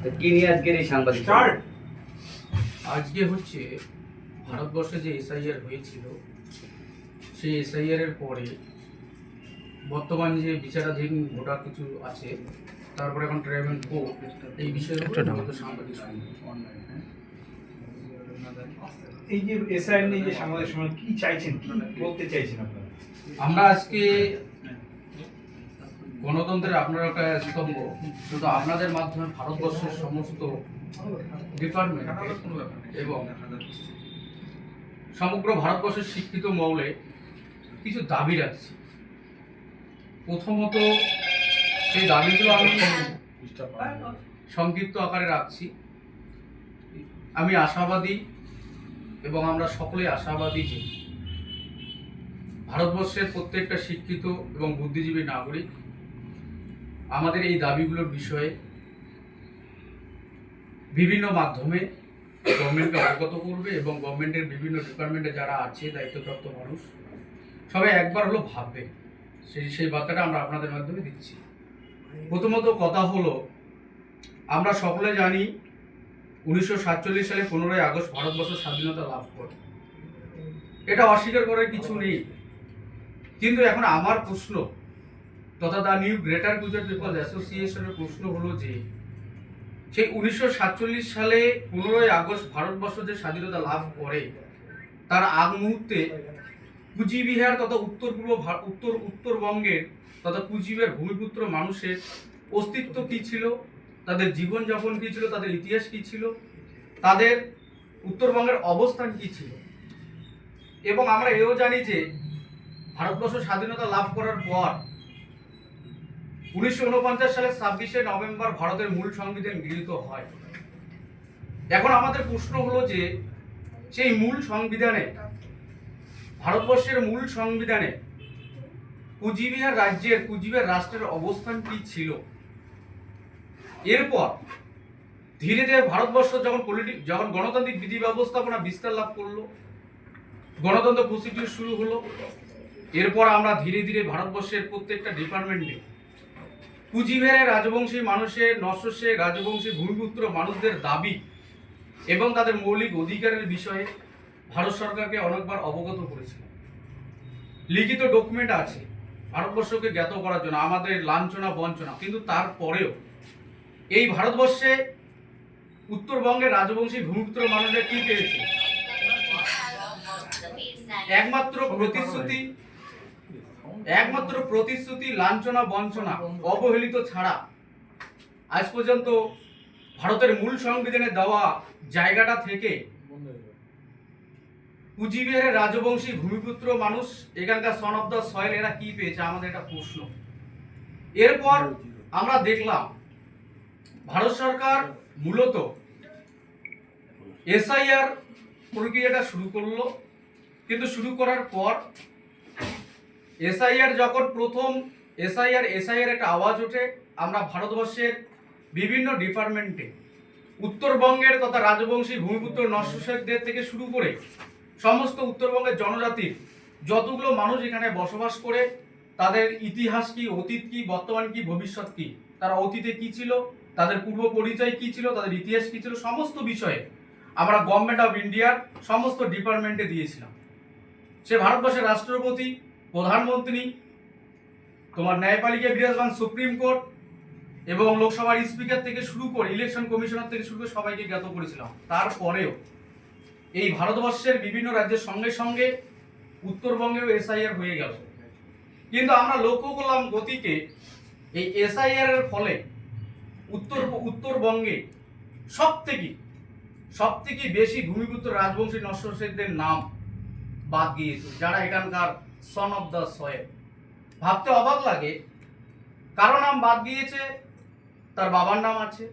কি নিয়ে আজকের এই সাংবাদিক আজকে হচ্ছে ভারতবর্ষে যে এসআইআর হয়েছিল সেই এসআইআর এর পরে বর্তমান যে বিচারাধীন ভোটার কিছু আছে, তারপরে এখন ট্রাইব্যুনাল কোর্ট এই বিষয়ে সাংবাদিক এই যে এসআইআর নিয়ে যে সাংবাদিক সম্মেলন কি চাইছেন, কি বলতে চাইছেন আপনারা? আমরা আজকে গণতন্ত্রের আপনারা একটা স্তম্ভ, শুধু আপনাদের মাধ্যমে ভারতবর্ষের সমস্ত ডিপার্টমেন্ট এবং সমগ্র ভারতবর্ষের শিক্ষিত মহলে কিছু দাবি রাখছি। প্রথমত সেই দাবিগুলো আমি সংক্ষিপ্ত আকারে রাখছি। আমি আশাবাদী এবং আমরা সকলেই আশাবাদী যে ভারতবর্ষের প্রত্যেকটা শিক্ষিত এবং বুদ্ধিজীবী নাগরিক আমাদের এই দাবিগুলোর বিষয়ে বিভিন্ন মাধ্যমে গভর্নমেন্টকে অবগত করবে এবং গভর্নমেন্টের বিভিন্ন ডিপার্টমেন্টে যারা আছে দায়িত্বপ্রাপ্ত মানুষ সবাই একবার হলো ভাববে। সেই বার্তাটা আমরা আপনাদের মাধ্যমে দিচ্ছি। প্রথমত কথা হলো, আমরা সকলে জানি 1947 সালে 15ই আগস্ট ভারতবর্ষ স্বাধীনতা লাভ করে, এটা অস্বীকার করার কিছু নেই। কিন্তু এখন আমার প্রশ্ন তথা the new greater Gujarat people অ্যাসোসিয়েশনের প্রশ্ন হলো যে সেই 1947 সালে 15ই আগস্ট ভারতবর্ষ যে স্বাধীনতা লাভ করে তার আগ মুহূর্তে কুচবিহার তথা উত্তরবঙ্গের তথা কুচবিহার ভূমিপুত্র মানুষের অস্তিত্ব কী ছিল, তাদের জীবনযাপন কী ছিল, তাদের ইতিহাস কী ছিল, তাদের উত্তরবঙ্গের অবস্থান কী ছিল। এবং আমরা এও জানি যে ভারতবর্ষ স্বাধীনতা লাভ করার পর 1949 সালের 26শে নভেম্বর ভারতের মূল সংবিধান গৃহীত হয়। এখন আমাদের প্রশ্ন হলো যে সেই মূল সংবিধানে, ভারতবর্ষের মূল সংবিধানে কুচবিহার রাষ্ট্রের অবস্থান কি ছিল। এরপর ধীরে ধীরে ভারতবর্ষ যখন গণতান্ত্রিক বিধি ব্যবস্থাপনা বিস্তার লাভ করলো, গণতন্ত্র প্রসিডিউর শুরু হলো, এরপর আমরা ধীরে ধীরে ভারতবর্ষের প্রত্যেকটা ডিপার্টমেন্টে কুচবিহারের রাজবংশী মানুষের নস্যসে রাজবংশী ভূমিপুত্র মানুষদের দাবি এবং তাদের মৌলিক অধিকারের বিষয়ে ভারত সরকারকে অনেকবার অবগত করেছিল। লিখিত ডকুমেন্ট আছে ভারতবর্ষকে জ্ঞাত করার জন্য, আমাদের লাঞ্ছনা বঞ্চনা। কিন্তু তারপরেও এই ভারতবর্ষে উত্তরবঙ্গের রাজবংশী ভূমিপুত্র মানুষরা কি পেয়েছে? একমাত্র প্রতিশ্রুতি, লাঞ্ছনা বঞ্চনা, অবহেলিত ছাড়া আজ পর্যন্ত ভারতের মূল সংবিধানে দেওয়া জায়গাটা থেকে কুচবিহারের রাজবংশী ভূমিপুত্র মানুষ, এখানকার সন অফ দ্য সয়েল, এরা কি পেয়েছে? আমাদের একটা প্রশ্ন। এরপর আমরা দেখলাম ভারত সরকার মূলত এসআইআর প্রক্রিয়াটা শুরু করলো। কিন্তু শুরু করার পর এসআইআর যখন প্রথম এসআইআর একটা আওয়াজ ওঠে, আমরা ভারতবর্ষের বিভিন্ন ডিপার্টমেন্টে উত্তরবঙ্গের তথা রাজবংশী ভূমিপুত্র নস্যদের থেকে শুরু করে সমস্ত উত্তরবঙ্গের জনজাতির যতগুলো মানুষ এখানে বসবাস করে, তাদের ইতিহাস কি, অতীত কি, বর্তমান কি, ভবিষ্যৎ কি, তারা অতীতে কি ছিল, তাদের পূর্ব পরিচয় কি ছিল, তাদের ইতিহাস কি ছিল, সমস্ত বিষয়ে আমরা গভর্নমেন্ট অফ ইন্ডিয়ার সমস্ত ডিপার্টমেন্টে দিয়েছিলাম। সে ভারতবর্ষের রাষ্ট্রপতি, প্রধানমন্ত্রী, তোমার ন্যায়পালিকা বিরাজমান সুপ্রিম কোর্ট এবং লোকসভার স্পিকার থেকে শুরু করে ইলেকশন কমিশনার থেকে শুরু করে সবাইকে জ্ঞাত করেছিলাম। তারপরেও এই ভারতবর্ষের বিভিন্ন রাজ্যের সঙ্গে সঙ্গে উত্তরবঙ্গেও এসআইআর হয়ে গেল। কিন্তু আমরা লক্ষ্য করলাম গতিকে এই এসআইআর এর ফলে উত্তরবঙ্গে সব থেকে বেশি ভূমিপুত্র রাজবংশী নস্যদের নাম বাদ গিয়েছে, যারা এখানকার সন অফ দ্য সয়েল। ভাবতে অবাক লাগে, কারো নাম বাদ গিয়েছে তার বাবার নাম আছে,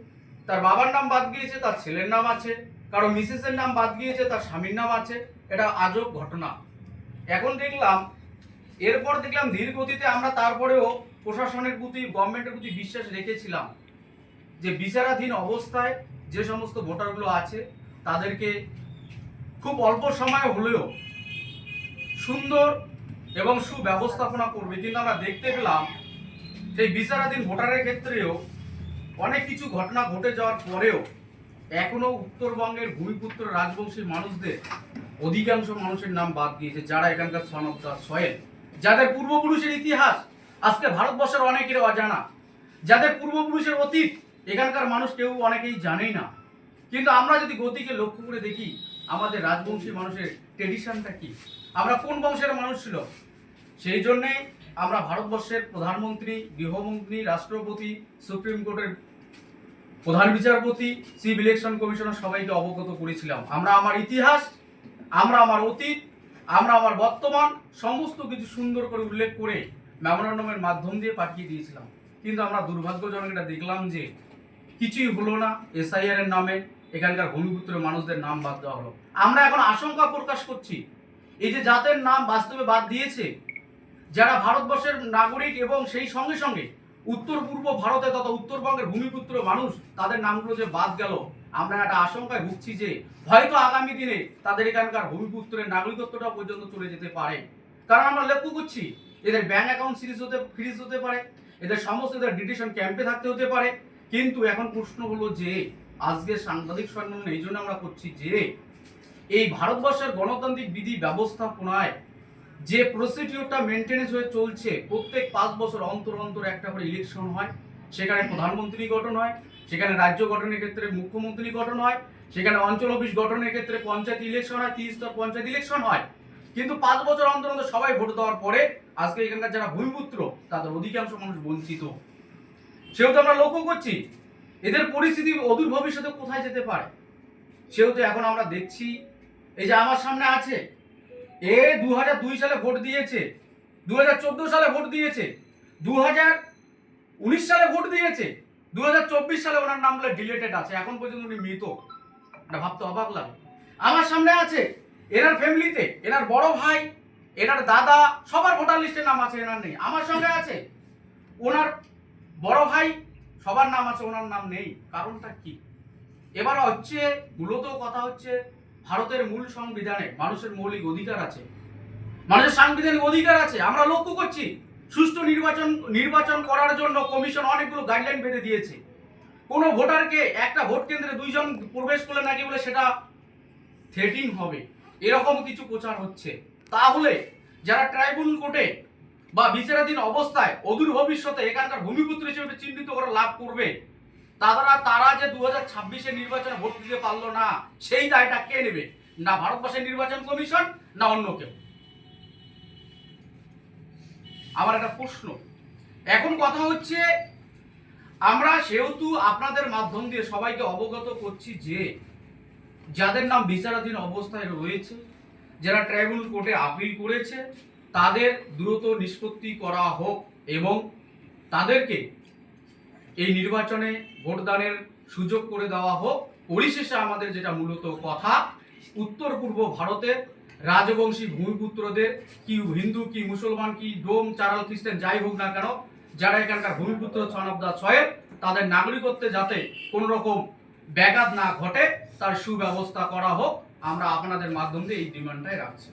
তার বাবার নাম বাদ গিয়েছে তার ছেলের নাম আছে, কারো মিসেসের নাম বাদ গিয়েছে তার স্বামীর নাম আছে। এটা আজব ঘটনা। এরপর দেখলাম ধীর গতিতে আমরা তারপরেও প্রশাসনের প্রতি, গভর্নমেন্টের প্রতি বিশ্বাস রেখেছিলাম যে বিচারাধীন অবস্থায় যে সমস্ত ভোটারগুলো আছে তাদেরকে খুব অল্প সময় হলেও সুন্দর এবং সুব্যবস্থাপনা করবে। কিন্তু আমরা দেখতে পেলাম সেই বিচারাধীন ভোটারের ক্ষেত্রেও অনেক কিছু ঘটনা ঘটে যাওয়ার পরেও এখনো উত্তরবঙ্গের ভূমিপুত্র রাজবংশী মানুষদের অধিকাংশ মানুষের নাম বাদ দিয়েছে, যারা এখানকার সন অফ দ্য সয়েল, যাদের পূর্বপুরুষের ইতিহাস আজকে ভারতবর্ষের অনেকের অজানা, যাদের পূর্বপুরুষের অতীত এখানকার মানুষ কেউ অনেকেই জানেই না। কিন্তু আমরা যদি গতিকে লক্ষ্য করে দেখি, আমাদের রাজবংশী মানুষের ট্রেডিশনটা কি, আমরা কোন বংশের মানুষ ছিল, সেই জন্যে আমরা ভারতবর্ষের প্রধানমন্ত্রী, গৃহমন্ত্রী, রাষ্ট্রপতি, সুপ্রিম কোর্টের প্রধান বিচারপতি, চিফ ইলেকশন কমিশনার সবাইকে অবগত করেছিলাম। আমরা আমার ইতিহাস, আমরা আমার অতীত, আমরা আমার বর্তমান সমস্ত কিছু সুন্দর করে উল্লেখ করে মেমোরান্ডামের মাধ্যম দিয়ে পাঠিয়ে দিয়েছিলাম। কিন্তু আমরা দুর্ভাগ্যজনক এটা দেখলাম যে কিছুই হলো না। এসআইআর এর নামে এখানকার ভূমিপুত্র মানুষদের নাম বাদ দেওয়া হলো। আমরা এখন আশঙ্কা প্রকাশ করছি, এই যে যাদের নাম বাস্তবে বাদ দিয়েছে, যারা ভারতবর্ষের নাগরিক এবং সেই সঙ্গে সঙ্গে উত্তর পূর্ব ভারতে তথা উত্তরবঙ্গের ভূমিপুত্র মানুষ, তাদের নামগুলো যে বাদ গেল, আমরা একটা আশঙ্কায় ভুগছি যে হয়তো আগামী দিনে তাদের এখানকার ভূমিপুত্রের নাগরিকত্বটা পর্যন্ত চলে যেতে পারে। কারণ আমরা লক্ষ্য করছি এদের ব্যাংক অ্যাকাউন্ট ফ্রিজ হতে পারে, এদের সমস্ত এদের ডিটেনশন ক্যাম্পে থাকতে হতে পারে। কিন্তু এখন প্রশ্ন হলো যে আজকে সাংবাদিক সম্মেলন এই জন্য আমরা করছি যে এই ভারতবর্ষের গণতান্ত্রিক বিধি ব্যবস্থাপনায় যে প্রসিডিওরটা মেনটেনেন্স হয়ে চলছে, প্রত্যেক 5 বছর অন্তর অন্তর একটা করে ইলেকশন হয়, সেখানে প্রধানমন্ত্রী গঠন হয়, সেখানে রাজ্য গঠনের ক্ষেত্রে মুখ্যমন্ত্রী গঠন হয়, সেখানে অঞ্চল অফিস গঠনের ক্ষেত্রে পঞ্চায়েত ইলেকশন হয়, 30 স্তর পঞ্চায়েত ইলেকশন হয়। কিন্তু 5 বছর অন্তর অন্তর সবাই ভোট দেওয়ার পরে আজকে এখানকার যারা ভূমিপুত্র তাদের অধিকাংশ মানুষ বঞ্চিত। সেহেতু আমরা লক্ষ্য করছি এদের পরিস্থিতি অদূর ভবিষ্যতে কোথায় যেতে পারে। সেহেতু এখন আমরা দেখছি, এই যে আমার সামনে আছে, এ 2002 সালে ভোট দিয়েছে, 2014 সালে ভোট দিয়েছে, 2019 সালে ভোট দিয়েছে, 2024 সালে ওনার নাম বলে ডিলেটেড আছে, এখন পর্যন্ত উনি মৃত। এটা ভাবতে অবাক লাগে। আমার সামনে আছে, এনার ফ্যামিলিতে এনার বড় ভাই, এনার দাদা, সবার ভোটার লিস্টে নাম আছে, এনার নেই। আমার সঙ্গে আছে ওনার বড় ভাই, সবার নাম আছে, ওনার নাম নেই। কারণটা কি? এবার হচ্ছে মূলত কথা হচ্ছে ভারতের মূল সংবিধানে মানুষের মৌলিক অধিকার আছে, মানুষের সাংবিধানিক অধিকার আছে। আমরা লক্ষ্য করছি সুষ্ঠু নির্বাচন করার জন্য কমিশন অনেকগুলো গাইডলাইন বেঁধে দিয়েছে। কোনো ভোটারকে একটা ভোট কেন্দ্রে 2 জন প্রবেশ করলে নাকি বলে সেটা থ্রেটিং হবে, এরকম কিছু প্রচার হচ্ছে। তাহলে যারা ট্রাইব্যুনাল কোর্টে বা বিচারাধীন অবস্থায় অদূর ভবিষ্যতে এখানকার ভূমিপুত্র হিসেবে চিহ্নিত করে লাভ করবে, তারা যে 2026-এর নির্বাচনে ভোট দিতে পারলো না, সেই দায়টা কে নেবে? না ভারতবর্ষের নির্বাচন কমিশন, না অন্য কেউ। আমার একটা প্রশ্ন, এখন কথা হচ্ছে আমরা সেহেতু আপনাদের মাধ্যম দিয়ে সবাইকে অবগত করছি যে যাদের নাম বিচারাধীন অবস্থায় রয়েছে, যারা ট্রাইব্যুনাল কোর্টে আপিল করেছে, তাদের দ্রুত নিষ্পত্তি করা হোক এবং তাদেরকে এই নির্বাচনে ভোটদানের সুযোগ করে দেওয়া হোক। পরিশেষে আমাদের যেটা মূলত কথা, উত্তর পূর্ব ভারতের রাজবংশী ভূমিপুত্রদের, কি হিন্দু কি মুসলমান কি ডোম চারাল খ্রিস্টান যাই হোক না কেন, যারা এখানকার ভূমিপুত্র সন অফ দ্য সয়েল, তাদের নাগরিকত্বে যাতে কোন রকম ব্যাঘাত না ঘটে তার সুব্যবস্থা করা হোক। আমরা আপনাদের মাধ্যম দিয়ে এই ডিমান্ডটাই রাখছি।